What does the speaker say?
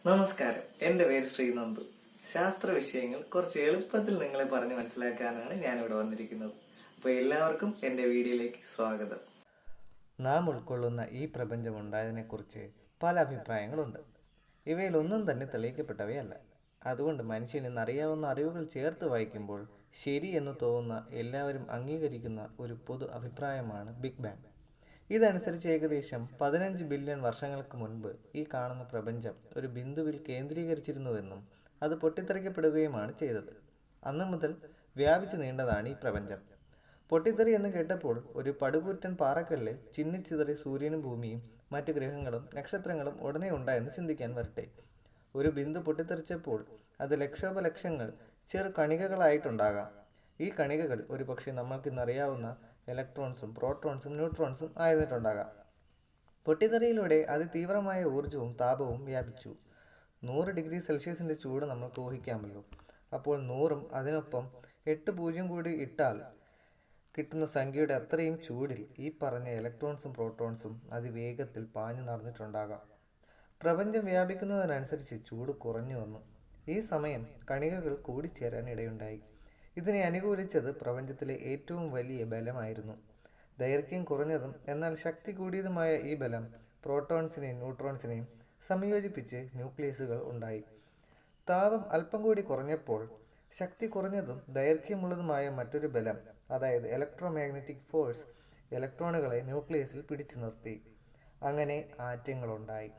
നമസ്കാരം, എൻ്റെ പേര് ശ്രീനന്ദു. ശാസ്ത്ര വിഷയങ്ങൾ കുറച്ച് എളുപ്പത്തിൽ നിങ്ങളെ പറഞ്ഞ് മനസ്സിലാക്കാനാണ് ഞാനിവിടെ വന്നിരിക്കുന്നത്. അപ്പോൾ എല്ലാവർക്കും എൻ്റെ വീഡിയോയിലേക്ക് സ്വാഗതം. നാം ഉൾക്കൊള്ളുന്ന ഈ പ്രപഞ്ചം ഉണ്ടായതിനെക്കുറിച്ച് പല അഭിപ്രായങ്ങളുണ്ട്. ഇവയിലൊന്നും തന്നെ തെളിയിക്കപ്പെട്ടവയല്ല. അതുകൊണ്ട് മനുഷ്യൻ ഇന്നറിയാവുന്ന അറിവുകൾ ചേർത്ത് വായിക്കുമ്പോൾ ശരി എന്ന് തോന്നുന്ന എല്ലാവരും അംഗീകരിക്കുന്ന ഒരു പൊതു അഭിപ്രായമാണ് ബിഗ് ബാങ്. ഇതനുസരിച്ച് ഏകദേശം 15 ബില്യൺ വർഷങ്ങൾക്ക് മുൻപ് ഈ കാണുന്ന പ്രപഞ്ചം ഒരു ബിന്ദുവിൽ കേന്ദ്രീകരിച്ചിരുന്നുവെന്നും അത് പൊട്ടിത്തെറിക്കപ്പെടുകയുമാണ് ചെയ്തത്. അന്നു മുതൽ വ്യാപിച്ചു നീണ്ടതാണ് ഈ പ്രപഞ്ചം. പൊട്ടിത്തെറി എന്ന് കേട്ടപ്പോൾ ഒരു പടുകൂറ്റൻ പാറക്കല്ല് ചിന്നിച്ചിതറി സൂര്യനും ഭൂമിയും മറ്റു ഗ്രഹങ്ങളും നക്ഷത്രങ്ങളും ഉടനെ ഉണ്ടായെന്ന് ചിന്തിക്കാൻ വരട്ടെ. ഒരു ബിന്ദു പൊട്ടിത്തെറിച്ചപ്പോൾ അത് ലക്ഷോപലക്ഷങ്ങൾ ചെറു കണികകളായിട്ടുണ്ടാകാം. ഈ കണികകൾ ഒരുപക്ഷെ നമ്മൾക്കിന്നറിയാവുന്ന ഇലക്ട്രോൺസും പ്രോട്ടോൺസും ന്യൂട്രോൺസും ആയിരുന്നിട്ടുണ്ടാകാം. പൊട്ടിത്തെറിയിലൂടെ അതിതീവ്രമായ ഊർജവും താപവും വ്യാപിച്ചു. 100 ഡിഗ്രി സെൽഷ്യസിൻ്റെ ചൂട് നമ്മൾക്ക് ഊഹിക്കാമല്ലോ. അപ്പോൾ 100ഉം അതിനൊപ്പം 8 പൂജ്യം കൂടി ഇട്ടാൽ കിട്ടുന്ന സംഖ്യയുടെ അത്രയും ചൂടിൽ ഈ പറഞ്ഞ ഇലക്ട്രോൺസും പ്രോട്ടോൺസും അതിവേഗത്തിൽ പാഞ്ഞു നടന്നിട്ടുണ്ടാകാം. പ്രപഞ്ചം വ്യാപിക്കുന്നതിനനുസരിച്ച് ചൂട് കുറഞ്ഞു വന്നു. ഈ സമയം കണികകൾ കൂടിച്ചേരാൻ ഇടയുണ്ടായി. ഇതിനെ അനുകൂലിച്ചത് പ്രപഞ്ചത്തിലെ ഏറ്റവും വലിയ ബലമായിരുന്നു. ദൈർഘ്യം കുറഞ്ഞതും എന്നാൽ ശക്തി കൂടിയതുമായ ഈ ബലം പ്രോട്ടോൺസിനെയും ന്യൂട്രോൺസിനെയും സംയോജിപ്പിച്ച് ന്യൂക്ലിയസുകൾ ഉണ്ടായി. താപം അല്പം കൂടി കുറഞ്ഞപ്പോൾ ശക്തി കുറഞ്ഞതും ദൈർഘ്യമുള്ളതുമായ മറ്റൊരു ബലം, അതായത് ഇലക്ട്രോമാഗ്നറ്റിക് ഫോഴ്സ്, ഇലക്ട്രോണുകളെ ന്യൂക്ലിയസിൽ പിടിച്ചു നിർത്തി. അങ്ങനെ ആറ്റങ്ങളുണ്ടായി.